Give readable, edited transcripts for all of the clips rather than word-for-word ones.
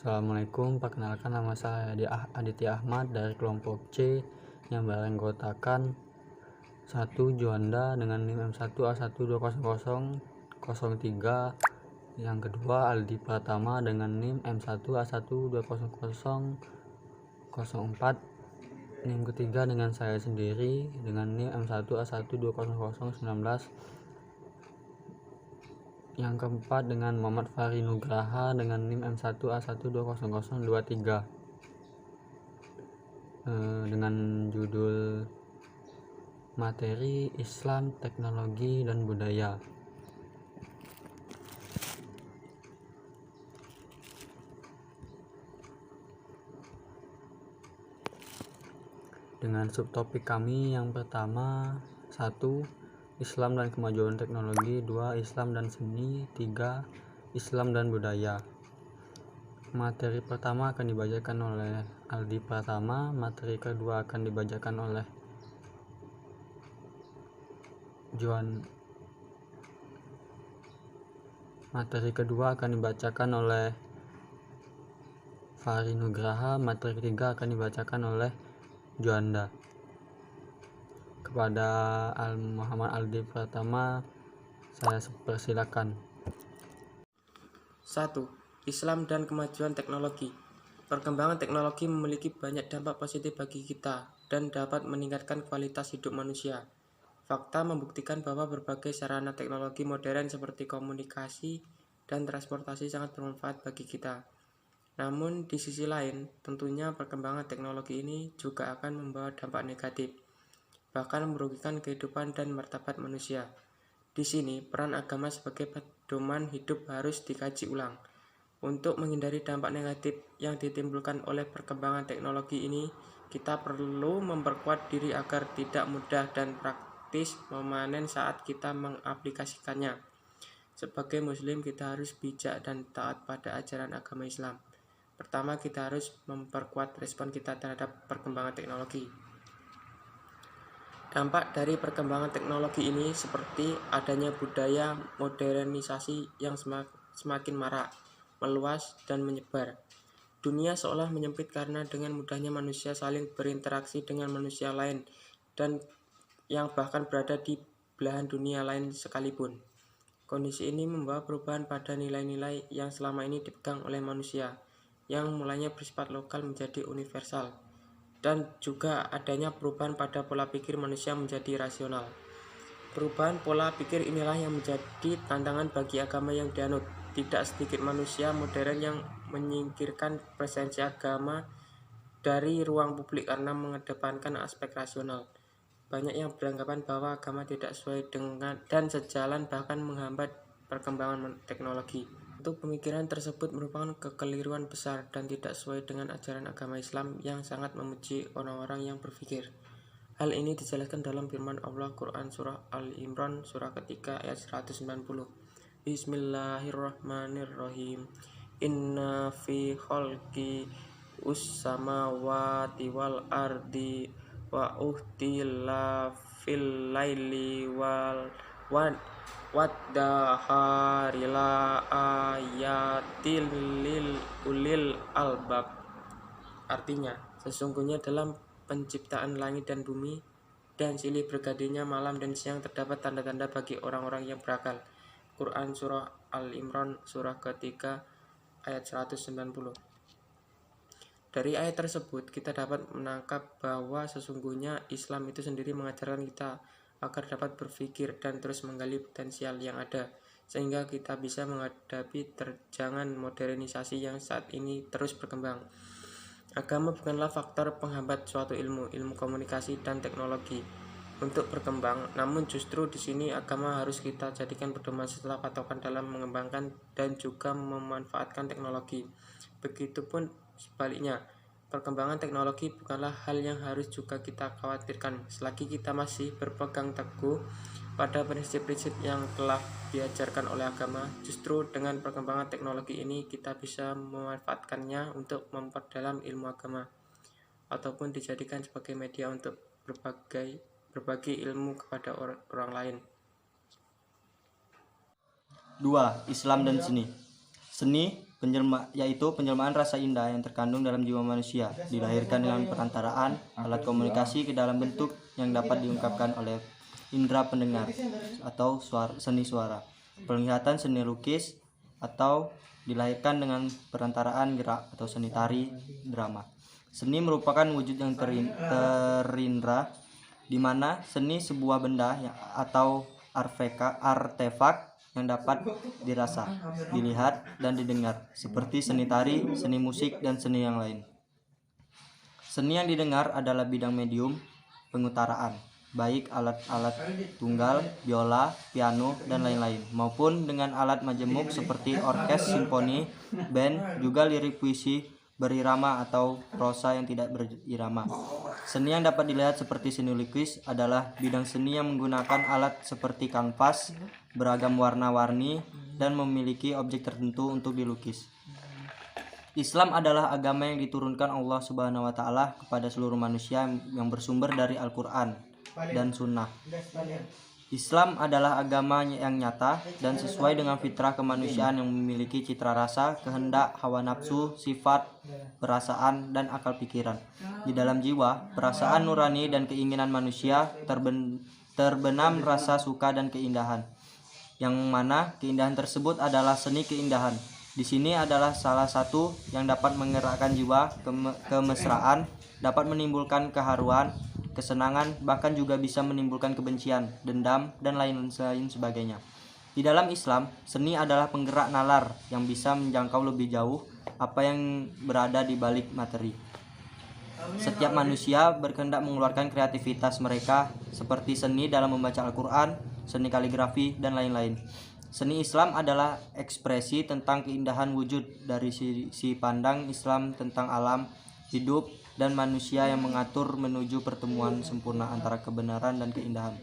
Assalamualaikum, perkenalkan nama saya Aditya Ahmad dari kelompok C yang beranggotakan 1 Juanda dengan NIM M1A1200003. Yang kedua Aldi Pratama dengan NIM M1A1200004. NIM ketiga dengan saya sendiri dengan NIM M1A1200019. Yang keempat dengan Muhammad Fahri Nugraha dengan NIM M1A1200023 dengan judul materi Islam, teknologi, dan budaya. Dengan subtopik kami yang pertama 1. Islam dan kemajuan teknologi. 2. Islam dan seni. 3. Islam dan budaya. Materi pertama akan dibacakan oleh Aldi Pratama, materi kedua akan dibacakan oleh Fahri Nugraha, materi ketiga akan dibacakan oleh Juanda. Kepada Muhammad Aldi Pratama, saya persilakan. 1. Islam dan kemajuan teknologi. Perkembangan teknologi memiliki banyak dampak positif bagi kita dan dapat meningkatkan kualitas hidup manusia. Fakta membuktikan bahwa berbagai sarana teknologi modern seperti komunikasi dan transportasi sangat bermanfaat bagi kita. Namun di sisi lain, tentunya perkembangan teknologi ini juga akan membawa dampak negatif, bahkan merugikan kehidupan dan martabat manusia. Di sini, peran agama sebagai pedoman hidup harus dikaji ulang. Untuk menghindari dampak negatif yang ditimbulkan oleh perkembangan teknologi ini, kita perlu memperkuat diri agar tidak mudah dan praktis memanen saat kita mengaplikasikannya. Sebagai muslim, kita harus bijak dan taat pada ajaran agama Islam. Pertama, kita harus memperkuat respon kita terhadap perkembangan teknologi. Dampak dari perkembangan teknologi ini seperti adanya budaya modernisasi yang semakin marak, meluas, dan menyebar. Dunia seolah menyempit karena dengan mudahnya manusia saling berinteraksi dengan manusia lain dan yang bahkan berada di belahan dunia lain sekalipun. Kondisi ini membawa perubahan pada nilai-nilai yang selama ini dipegang oleh manusia, yang mulanya bersifat lokal menjadi universal, dan juga adanya perubahan pada pola pikir manusia menjadi rasional. Perubahan pola pikir inilah yang menjadi tantangan bagi agama yang dianut. Tidak sedikit manusia modern yang menyingkirkan presensi agama dari ruang publik karena mengedepankan aspek rasional. Banyak yang beranggapan bahwa agama tidak sesuai dengan dan sejalan bahkan menghambat perkembangan teknologi. Untuk pemikiran tersebut merupakan kekeliruan besar dan tidak sesuai dengan ajaran agama Islam yang sangat memuji orang-orang yang berpikir. Hal ini dijelaskan dalam firman Allah Quran Surah Al-Imran surah ketiga ayat 190. Bismillahirrahmanirrahim. Inna fi khalqi ussamawati wal ardi wa uhtila fil laili wal waddaharila ayatil lil ulil albab. Artinya, sesungguhnya dalam penciptaan langit dan bumi dan silih bergantinya malam dan siang terdapat tanda-tanda bagi orang-orang yang berakal. Quran Surah Al-Imran surah ketiga ayat 190. Dari ayat tersebut kita dapat menangkap bahwa sesungguhnya Islam itu sendiri mengajarkan kita agar dapat berpikir dan terus menggali potensial yang ada, sehingga kita bisa menghadapi terjangan modernisasi yang saat ini terus berkembang. Agama bukanlah faktor penghambat suatu ilmu komunikasi dan teknologi untuk berkembang, namun justru di sini agama harus kita jadikan pedoman setelah patokan dalam mengembangkan dan juga memanfaatkan teknologi. Begitupun sebaliknya, perkembangan teknologi bukanlah hal yang harus juga kita khawatirkan selagi kita masih berpegang teguh pada prinsip-prinsip yang telah diajarkan oleh agama. Justru dengan perkembangan teknologi ini kita bisa memanfaatkannya untuk memperdalam ilmu agama ataupun dijadikan sebagai media untuk berbagi ilmu kepada orang lain. 2. Islam dan seni. Seni yaitu penjelmaan rasa indah yang terkandung dalam jiwa manusia, dilahirkan dengan perantaraan alat komunikasi ke dalam bentuk yang dapat diungkapkan oleh indera pendengar atau seni suara, penglihatan seni lukis, atau dilahirkan dengan perantaraan gerak atau seni tari, drama. Seni merupakan wujud yang terindra, di mana seni sebuah benda atau artefak yang dapat dirasa, dilihat, dan didengar, seperti seni tari, seni musik, dan seni yang lain. Seni yang didengar adalah bidang medium pengutaraan, baik alat-alat tunggal, biola, piano, dan lain-lain, maupun dengan alat majemuk seperti orkes simfoni, band, juga lirik puisi berirama atau prosa yang tidak berirama. Seni yang dapat dilihat seperti seni lukis adalah bidang seni yang menggunakan alat seperti kanvas, beragam warna-warni, dan memiliki objek tertentu untuk dilukis. Islam adalah agama yang diturunkan Allah Subhanahu wa Ta'ala kepada seluruh manusia yang bersumber dari Al-Quran dan Sunnah. Islam adalah agama yang nyata dan sesuai dengan fitrah kemanusiaan yang memiliki citra rasa, kehendak, hawa nafsu, sifat, perasaan, dan akal pikiran. Di dalam jiwa, perasaan nurani dan keinginan manusia terbenam rasa suka dan keindahan, yang mana keindahan tersebut adalah seni keindahan. Di sini adalah salah satu yang dapat menggerakkan jiwa, kemesraan, dapat menimbulkan keharuan, kesenangan, bahkan juga bisa menimbulkan kebencian, dendam, dan lain sebagainya. Di dalam Islam, seni adalah penggerak nalar yang bisa menjangkau lebih jauh apa yang berada di balik materi. Setiap manusia berkehendak mengeluarkan kreativitas mereka seperti seni dalam membaca Al-Quran, seni kaligrafi, dan lain-lain. Seni Islam adalah ekspresi tentang keindahan wujud dari sisi pandang Islam tentang alam, hidup, dan manusia yang mengatur menuju pertemuan sempurna antara kebenaran dan keindahan.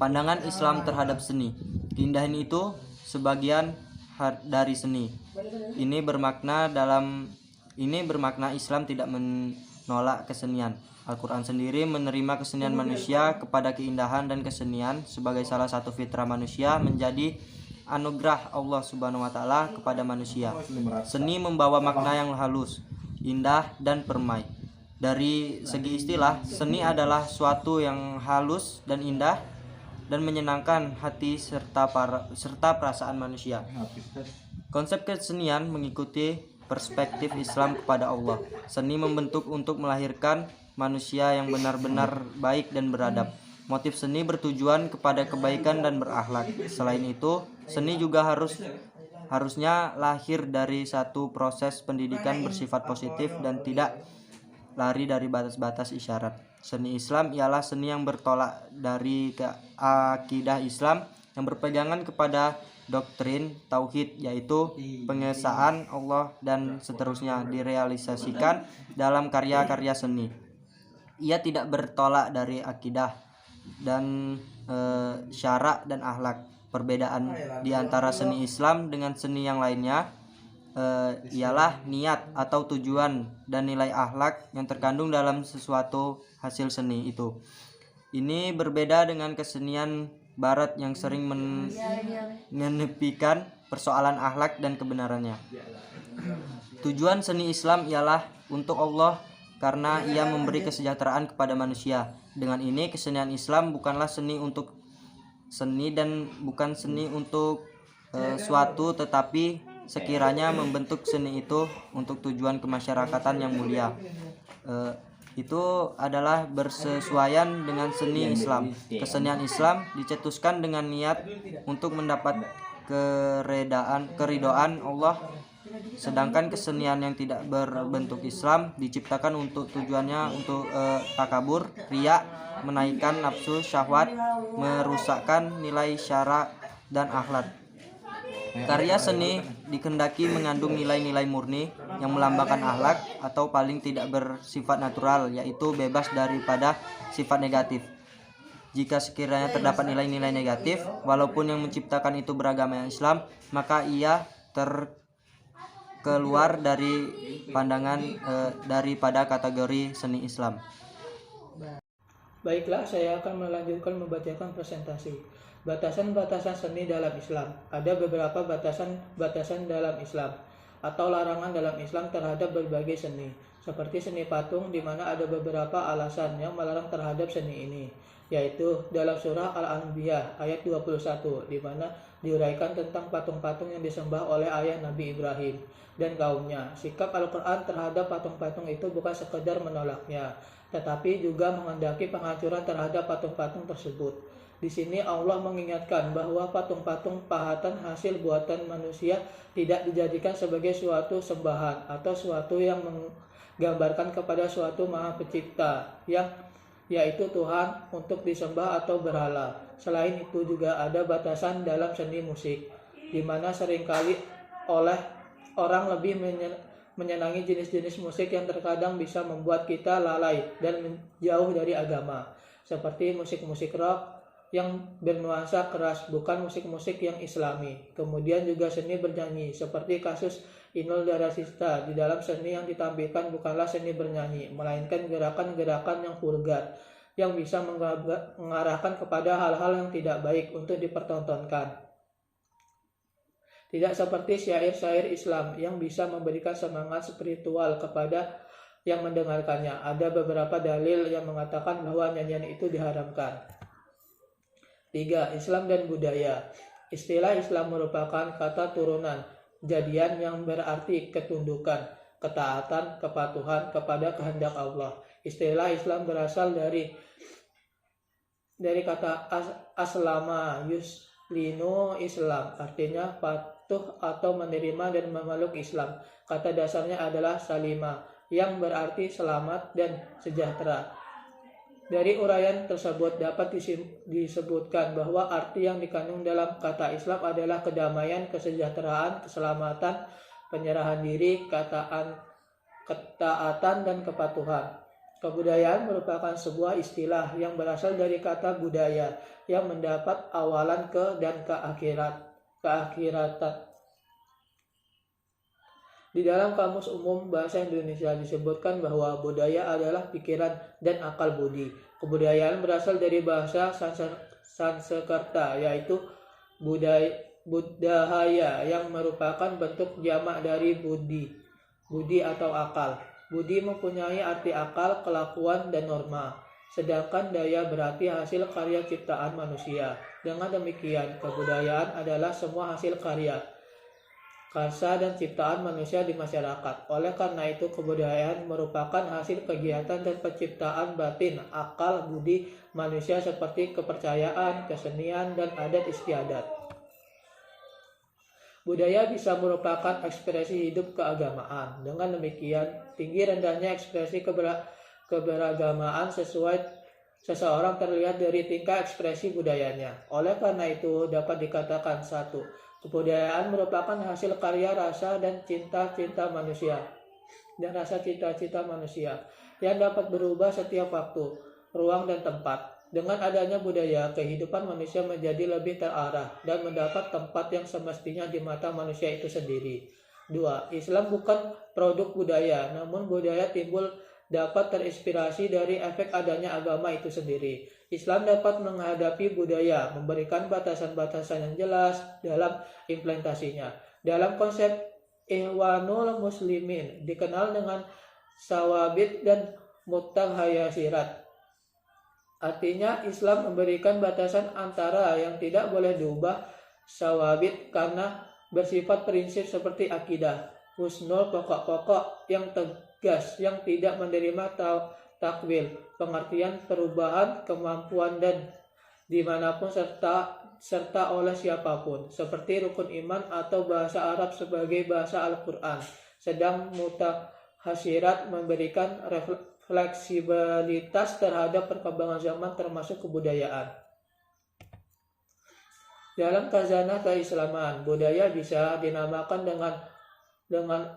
Pandangan Islam terhadap seni. Keindahan itu sebagian dari seni. Ini bermakna Islam tidak menolak kesenian. Al-Quran sendiri menerima kesenian manusia kepada keindahan dan kesenian sebagai salah satu fitrah manusia menjadi anugerah Allah Subhanahu wa Ta'ala kepada manusia. Seni membawa makna yang halus, indah, dan permai. Dari segi istilah, seni adalah suatu yang halus dan indah dan menyenangkan hati serta perasaan manusia. Konsep kesenian mengikuti perspektif Islam kepada Allah. Seni membentuk untuk melahirkan manusia yang benar-benar baik dan beradab. Motif seni bertujuan kepada kebaikan dan berakhlak. Selain itu, seni juga harusnya lahir dari satu proses pendidikan bersifat positif dan tidak lari dari batas-batas isyarat. Seni Islam ialah seni yang bertolak dari akidah Islam yang berpegangan kepada doktrin tauhid, yaitu pengesaan Allah dan seterusnya direalisasikan dalam karya-karya seni. Ia tidak bertolak dari akidah dan syara dan akhlak. Perbedaan di antara seni Islam dengan seni yang lainnya ialah niat atau tujuan dan nilai akhlak yang terkandung dalam sesuatu hasil seni itu. Ini berbeda dengan kesenian Barat yang sering menepikan persoalan akhlak dan kebenarannya. Tujuan seni Islam ialah untuk Allah karena ia memberi kesejahteraan kepada manusia. Dengan ini, kesenian Islam bukanlah seni untuk seni dan bukan seni untuk suatu, tetapi sekiranya membentuk seni itu untuk tujuan kemasyarakatan yang mulia, itu adalah bersesuaian dengan seni Islam. Kesenian Islam dicetuskan dengan niat untuk mendapat keridhaan Allah, sedangkan kesenian yang tidak berbentuk Islam diciptakan untuk tujuannya untuk takabur, riya, menaikkan nafsu syahwat, merusakkan nilai syara dan akhlak. Karya seni dikehendaki mengandung nilai-nilai murni yang melambangkan akhlak atau paling tidak bersifat natural, yaitu bebas daripada sifat negatif. Jika sekiranya terdapat nilai-nilai negatif, walaupun yang menciptakan itu beragama Islam, maka ia terkeluar dari pandangan daripada kategori seni Islam. Baiklah, saya akan melanjutkan membacakan presentasi. Batasan-batasan seni dalam Islam. Ada beberapa batasan-batasan dalam Islam atau larangan dalam Islam terhadap berbagai seni, seperti seni patung, di mana ada beberapa alasan yang melarang terhadap seni ini, yaitu dalam surah Al-Anbiya ayat 21, di mana diuraikan tentang patung-patung yang disembah oleh ayah Nabi Ibrahim dan kaumnya. Sikap Al-Quran terhadap patung-patung itu bukan sekedar menolaknya, tetapi juga menghendaki penghancuran terhadap patung-patung tersebut. Di sini Allah mengingatkan bahwa patung-patung pahatan hasil buatan manusia tidak dijadikan sebagai suatu sembahan atau suatu yang menggambarkan kepada suatu Maha Pencipta, yang yaitu Tuhan, untuk disembah atau berhala. Selain itu juga ada batasan dalam seni musik, di mana seringkali oleh orang lebih menyenangi jenis-jenis musik yang terkadang bisa membuat kita lalai dan jauh dari agama, seperti musik-musik rock yang bernuansa keras, bukan musik-musik yang islami. Kemudian juga seni bernyanyi, seperti kasus Inul Daratista. Di dalam seni yang ditampilkan bukanlah seni bernyanyi, melainkan gerakan-gerakan yang vulgar, yang bisa mengarahkan kepada hal-hal yang tidak baik untuk dipertontonkan. Tidak seperti syair-syair Islam yang bisa memberikan semangat spiritual kepada yang mendengarkannya. Ada beberapa dalil yang mengatakan bahwa nyanyian itu diharamkan. 3. Islam dan budaya. Istilah Islam merupakan kata turunan jadian yang berarti ketundukan, ketaatan, kepatuhan kepada kehendak Allah. Istilah Islam berasal dari kata aslama yuslinu Islam, artinya patuh atau menerima dan memeluk Islam. Kata dasarnya adalah salima, yang berarti selamat dan sejahtera. Dari uraian tersebut dapat disebutkan bahwa arti yang dikandung dalam kata Islam adalah kedamaian, kesejahteraan, keselamatan, penyerahan diri, ketaatan, dan kepatuhan. Kebudayaan merupakan sebuah istilah yang berasal dari kata budaya yang mendapat awalan dan keakhiratan. Di dalam Kamus Umum Bahasa Indonesia disebutkan bahwa budaya adalah pikiran dan akal budi. Kebudayaan berasal dari bahasa Sanskerta, yaitu budaya yang merupakan bentuk jamak dari budi atau akal. Budi mempunyai arti akal, kelakuan, dan norma. Sedangkan daya berarti hasil karya ciptaan manusia. Dengan demikian, kebudayaan adalah semua hasil karya dan ciptaan manusia di masyarakat. Oleh karena itu, kebudayaan merupakan hasil kegiatan dan penciptaan batin, akal, budi manusia seperti kepercayaan, kesenian, dan adat istiadat. Budaya bisa merupakan ekspresi hidup keagamaan. Dengan demikian, tinggi rendahnya ekspresi keberagamaan seseorang terlihat dari tingkah ekspresi budayanya. Oleh karena itu, dapat dikatakan 1. Kebudayaan merupakan hasil karya rasa dan cinta-cinta manusia yang dapat berubah setiap waktu, ruang, dan tempat. Dengan adanya budaya, kehidupan manusia menjadi lebih terarah dan mendapat tempat yang semestinya di mata manusia itu sendiri. 2. Islam bukan produk budaya, namun budaya timbul dapat terinspirasi dari efek adanya agama itu sendiri. Islam dapat menghadapi budaya, memberikan batasan-batasan yang jelas dalam implementasinya. Dalam konsep Ikhwanul Muslimin, dikenal dengan sawabit dan mutahayasirat. Artinya, Islam memberikan batasan antara yang tidak boleh diubah, sawabit, karena bersifat prinsip seperti akidah, husnul, pokok-pokok yang tegas, yang tidak menerima takwil, pengertian perubahan, kemampuan, dan dimanapun serta oleh siapapun, seperti rukun iman atau bahasa Arab sebagai bahasa Al-Quran. Sedang mutahasirat memberikan fleksibilitas terhadap perkembangan zaman termasuk kebudayaan. Dalam khazanah keislaman, budaya bisa dinamakan dengan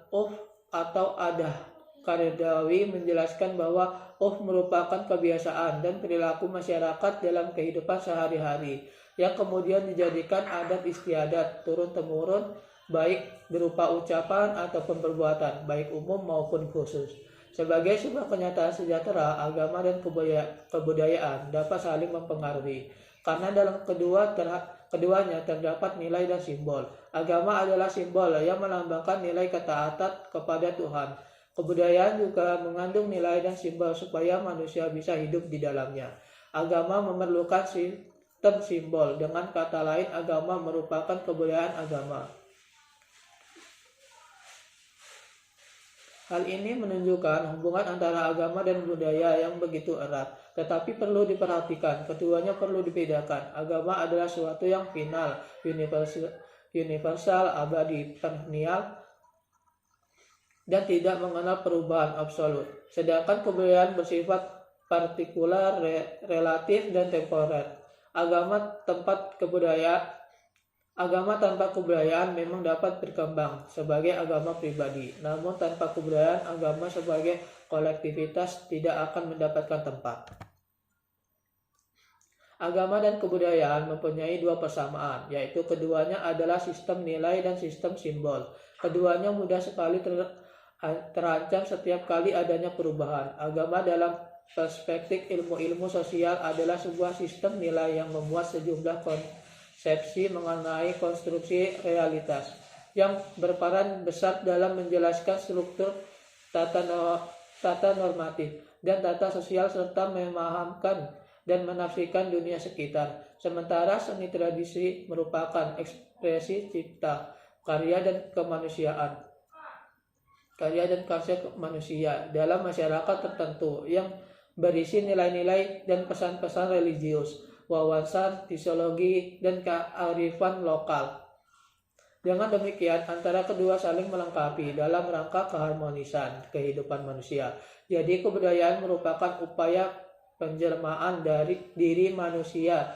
atau adah. Qaradawi menjelaskan bahwa merupakan kebiasaan dan perilaku masyarakat dalam kehidupan sehari-hari yang kemudian dijadikan adat istiadat turun-temurun, baik berupa ucapan ataupun perbuatan, baik umum maupun khusus. Sebagai sebuah kenyataan sejahtera, agama dan kebudayaan dapat saling mempengaruhi. karena dalam keduanya terdapat nilai dan simbol. Agama adalah simbol yang melambangkan nilai ketaatan kepada Tuhan. Kebudayaan juga mengandung nilai dan simbol supaya manusia bisa hidup di dalamnya. Agama memerlukan sistem simbol. Dengan kata lain, agama merupakan kebudayaan agama. Hal ini menunjukkan hubungan antara agama dan budaya yang begitu erat, tetapi perlu diperhatikan, keduanya perlu dibedakan. Agama adalah sesuatu yang final, universal, abadi, perennial, dan tidak mengenal perubahan absolut. Sedangkan kebudayaan bersifat partikular, relatif, dan temporer. Agama tanpa kebudayaan memang dapat berkembang sebagai agama pribadi, namun tanpa kebudayaan agama sebagai kolektivitas tidak akan mendapatkan tempat. Agama dan kebudayaan mempunyai dua persamaan, yaitu keduanya adalah sistem nilai dan sistem simbol. Keduanya mudah sekali terancam setiap kali adanya perubahan. Agama dalam perspektif ilmu-ilmu sosial adalah sebuah sistem nilai yang memuat sejumlah konsepsi mengenai konstruksi realitas yang berperan besar dalam menjelaskan struktur tata normatif dan tata sosial serta memahamkan dan menafsirkan dunia sekitar. Sementara seni tradisi merupakan ekspresi cipta, karya dan karya manusia dalam masyarakat tertentu yang berisi nilai-nilai dan pesan-pesan religius, wawasan, fisiologi, dan kearifan lokal. Dengan demikian, antara kedua saling melengkapi dalam rangka keharmonisan kehidupan manusia. Jadi, kebudayaan merupakan upaya penjelmaan dari diri manusia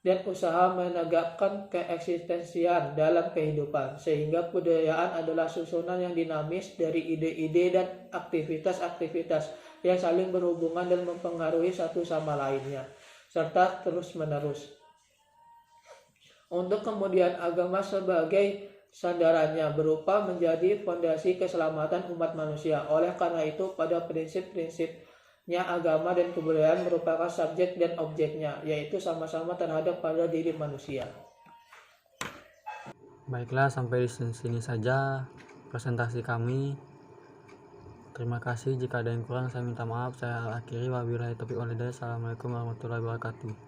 dan usaha menegakkan keeksistensian dalam kehidupan, sehingga kebudayaan adalah susunan yang dinamis dari ide-ide dan aktivitas-aktivitas yang saling berhubungan dan mempengaruhi satu sama lainnya, serta terus-menerus. Untuk kemudian agama sebagai sandarannya berupa menjadi fondasi keselamatan umat manusia. Oleh karena itu, pada prinsip-prinsipnya agama dan kebudayaan merupakan subjek dan objeknya, yaitu sama-sama terhadap pada diri manusia. Baiklah, sampai di sini saja presentasi kami. Terima kasih. Jika ada yang kurang saya minta maaf. Saya akhiri. Wabillahi taufiq wal hidayah. Assalamualaikum warahmatullahi wabarakatuh.